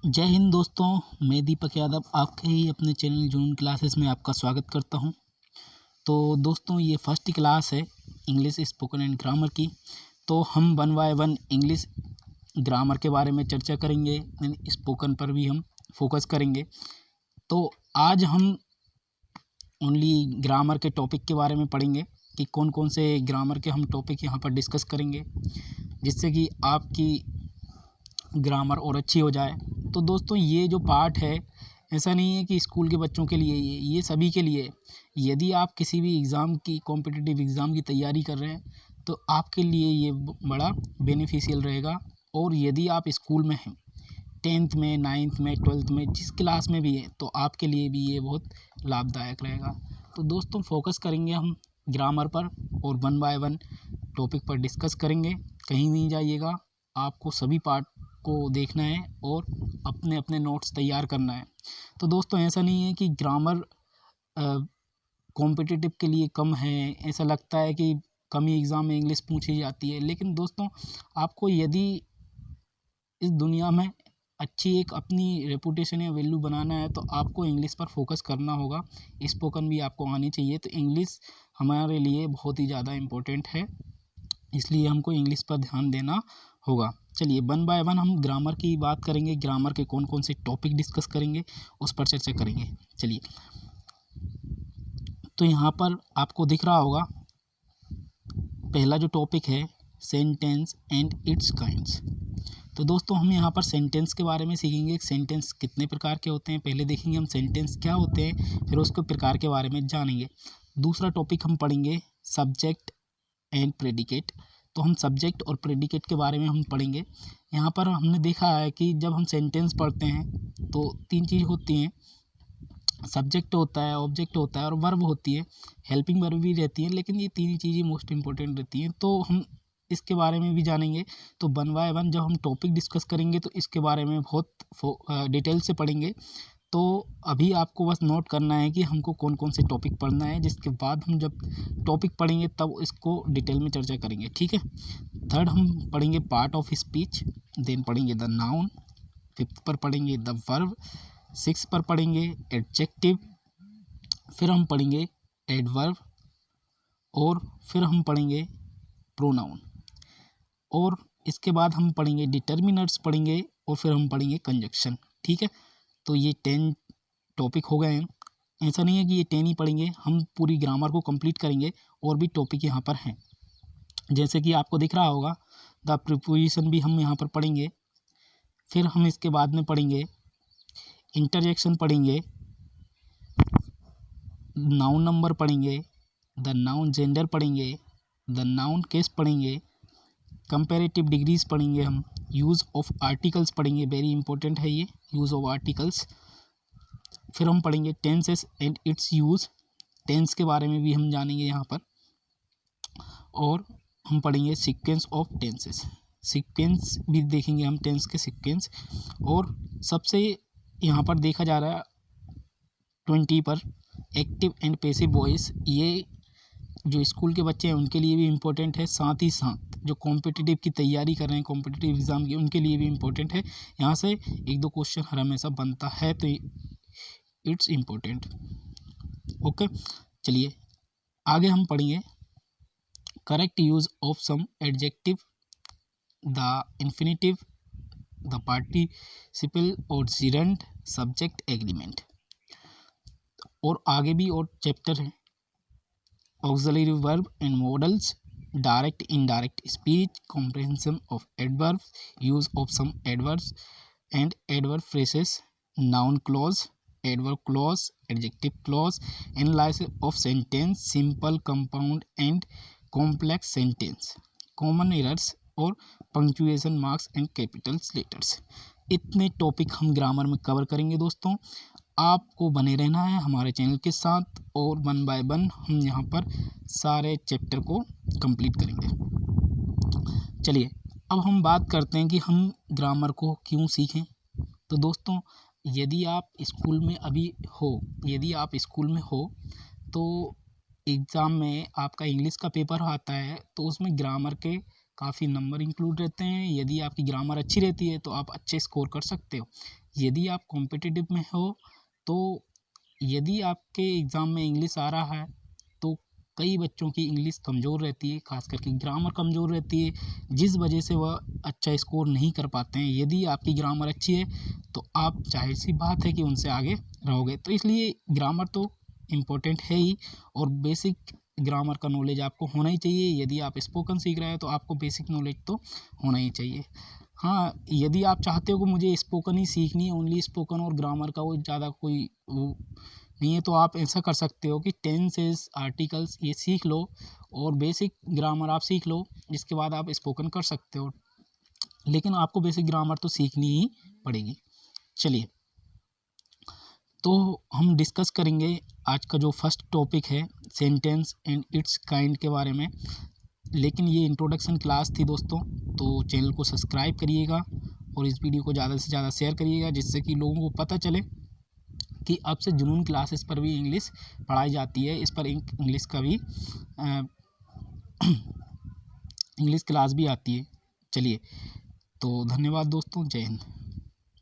जय हिंद दोस्तों, मैं दीपक यादव आपके ही अपने चैनल जून क्लासेस में आपका स्वागत करता हूं। तो दोस्तों, ये फर्स्ट क्लास है इंग्लिश स्पोकन एंड ग्रामर की। तो हम 1 बाय 1 इंग्लिश ग्रामर के बारे में चर्चा करेंगे, स्पोकन पर भी हम फोकस करेंगे। तो आज हम ओनली ग्रामर के टॉपिक के बारे में पढ़ेंगे कि कौन कौन से ग्रामर के हम टॉपिक यहाँ पर डिस्कस करेंगे, जिससे कि आपकी ग्रामर और अच्छी हो जाए। तो दोस्तों, ये जो पार्ट है, ऐसा नहीं है कि स्कूल के बच्चों के लिए ये सभी के लिए। यदि आप किसी भी एग्ज़ाम की कॉम्पिटिटिव एग्ज़ाम की तैयारी कर रहे हैं तो आपके लिए ये बड़ा बेनिफिशियल रहेगा। और यदि आप स्कूल में हैं, 10th में, 9th में, 12th में, जिस क्लास में भी है, तो आपके लिए भी ये बहुत लाभदायक रहेगा। तो दोस्तों, फोकस करेंगे हम ग्रामर पर और 1 बाय 1 टॉपिक पर डिस्कस करेंगे। कहीं नहीं जाइएगा, आपको सभी पार्ट को देखना है और अपने अपने नोट्स तैयार करना है। तो दोस्तों, ऐसा नहीं है कि ग्रामर कॉम्पिटिटिव के लिए कम है। ऐसा लगता है कि कम ही एग्ज़ाम में इंग्लिश पूछी जाती है, लेकिन दोस्तों, आपको यदि इस दुनिया में अच्छी एक अपनी रेपुटेशन या वैल्यू बनाना है तो आपको इंग्लिश पर फोकस करना होगा। स्पोकन भी आपको आनी चाहिए। तो इंग्लिश हमारे लिए बहुत ही ज़्यादा इम्पोर्टेंट है, इसलिए हमको इंग्लिश पर ध्यान देना होगा। चलिए 1 बाय 1 हम ग्रामर की बात करेंगे, ग्रामर के कौन कौन से टॉपिक डिस्कस करेंगे उस पर चर्चा करेंगे। चलिए, तो यहाँ पर आपको दिख रहा होगा पहला जो टॉपिक है, सेंटेंस एंड इट्स काइंड्स। तो दोस्तों, हम यहाँ पर सेंटेंस के बारे में सीखेंगे। सेंटेंस कितने प्रकार के होते हैं पहले देखेंगे हम, सेंटेंस क्या होते हैं, फिर उसके प्रकार के बारे में जानेंगे। दूसरा टॉपिक हम पढ़ेंगे सब्जेक्ट एंड प्रेडिकेट। तो हम सब्जेक्ट और प्रेडिकेट के बारे में हम पढ़ेंगे। यहाँ पर हमने देखा है कि जब हम सेंटेंस पढ़ते हैं तो 3 चीज़ होती हैं, सब्जेक्ट होता है, ऑब्जेक्ट होता है और वर्ब होती है। हेल्पिंग वर्ब भी रहती है, लेकिन ये 3 चीज़ें मोस्ट इंपॉर्टेंट रहती हैं। तो हम इसके बारे में भी जानेंगे। तो 1 बाय 1 जब हम टॉपिक डिस्कस करेंगे तो इसके बारे में बहुत डिटेल से पढ़ेंगे। तो अभी आपको बस नोट करना है कि हमको कौन कौन से टॉपिक पढ़ना है, जिसके बाद हम जब टॉपिक पढ़ेंगे तब इसको डिटेल में चर्चा करेंगे, ठीक है। थर्ड हम पढ़ेंगे पार्ट ऑफ स्पीच, देन पढ़ेंगे द नाउन, 5th पर पढ़ेंगे द वर्ब, 6 पर पढ़ेंगे एडजेक्टिव, फिर हम पढ़ेंगे एडवर्ब, और फिर हम पढ़ेंगे प्रोनाउन, और इसके बाद हम पढ़ेंगे डिटर्मिनर्स पढ़ेंगे, और फिर हम पढ़ेंगे कंजक्शन, ठीक है। तो ये 10 टॉपिक हो गए हैं। ऐसा नहीं है कि ये 10 ही पढ़ेंगे, हम पूरी ग्रामर को कंप्लीट करेंगे। और भी टॉपिक यहाँ पर हैं, जैसे कि आपको दिख रहा होगा द प्रीपोजिशन भी हम यहाँ पर पढ़ेंगे। फिर हम इसके बाद में पढ़ेंगे इंटरजेक्शन पढ़ेंगे, नाउन नंबर पढ़ेंगे, द नाउन जेंडर पढ़ेंगे, द नाउन केस पढ़ेंगे, कंपैरेटिव डिग्रीज पढ़ेंगे, हम यूज़ ऑफ आर्टिकल्स पढ़ेंगे, वेरी इंपॉर्टेंट है ये यूज़ ऑफ आर्टिकल्स। फिर हम पढ़ेंगे tenses and its use, tense के बारे में भी हम जानेंगे यहाँ पर। और हम पढ़ेंगे सीक्वेंस ऑफ टेंसेस, सीक्वेंस भी देखेंगे हम, टेंस के सीक्वेंस। और सबसे यहाँ पर देखा जा रहा है 20 पर एक्टिव एंड पैसिव वॉइस, ये जो स्कूल के बच्चे हैं उनके लिए भी इम्पोर्टेंट है, साथ ही साथ जो कॉम्पिटिटिव की तैयारी कर रहे हैं, कॉम्पिटिटिव एग्ज़ाम की, उनके लिए भी इम्पोर्टेंट है। यहाँ से 1-2 क्वेश्चन हर हमेशा बनता है, तो इट्स इम्पोर्टेंट। ओके, चलिए आगे हम पढ़ेंगे correct use of some adjective, the infinitive, the participle और जिरंड, सब्जेक्ट एग्रीमेंट। और आगे भी और चैप्टर हैं, auxiliary verb and modals, direct indirect speech, comprehension of adverbs, use of some adverbs and adverb phrases, noun clause, adverb clause, adjective clause, analysis of sentence, simple, compound and complex sentence, common errors और punctuation marks and capitals letters. इतने topic हम grammar में cover करेंगे दोस्तों। आपको बने रहना है हमारे चैनल के साथ, और 1 बाय 1 हम यहाँ पर सारे चैप्टर को कंप्लीट करेंगे। चलिए, अब हम बात करते हैं कि हम ग्रामर को क्यों सीखें। तो दोस्तों, यदि आप स्कूल में अभी हो, यदि आप स्कूल में हो तो एग्ज़ाम में आपका इंग्लिश का पेपर आता है, तो उसमें ग्रामर के काफ़ी नंबर इंक्लूड रहते हैं। यदि आपकी ग्रामर अच्छी रहती है तो आप अच्छे स्कोर कर सकते हो। यदि आप कॉम्पिटिटिव में हो तो यदि आपके एग्ज़ाम में इंग्लिश आ रहा है तो कई बच्चों की इंग्लिश कमज़ोर रहती है, खास करके ग्रामर कमज़ोर रहती है, जिस वजह से वह अच्छा स्कोर नहीं कर पाते हैं। यदि आपकी ग्रामर अच्छी है तो आप जाहिर सी बात है कि उनसे आगे रहोगे। तो इसलिए ग्रामर तो इम्पोर्टेंट है ही, और बेसिक ग्रामर का नॉलेज आपको होना ही चाहिए। यदि आप स्पोकन सीख रहे हैं तो आपको बेसिक नॉलेज तो होना ही चाहिए। हाँ, यदि आप चाहते हो कि मुझे स्पोकन ही सीखनी है, ओनली स्पोकन और ग्रामर का वो ज़्यादा कोई वो नहीं है, तो आप ऐसा कर सकते हो कि टेंसेस, आर्टिकल्स ये सीख लो और बेसिक ग्रामर आप सीख लो, जिसके बाद आप स्पोकन कर सकते हो। लेकिन आपको बेसिक ग्रामर तो सीखनी ही पड़ेगी। चलिए, तो हम डिस्कस करेंगे आज का जो फर्स्ट टॉपिक है सेंटेंस एंड इट्स काइंड के बारे में। लेकिन ये इंट्रोडक्शन क्लास थी दोस्तों, तो चैनल को सब्सक्राइब करिएगा और इस वीडियो को ज़्यादा से ज़्यादा शेयर करिएगा, जिससे कि लोगों को पता चले कि अब से जुनून क्लासेस पर भी इंग्लिश पढ़ाई जाती है। इस पर इंग्लिश का भी इंग्लिश क्लास भी आती है। चलिए, तो धन्यवाद दोस्तों, जय हिंद।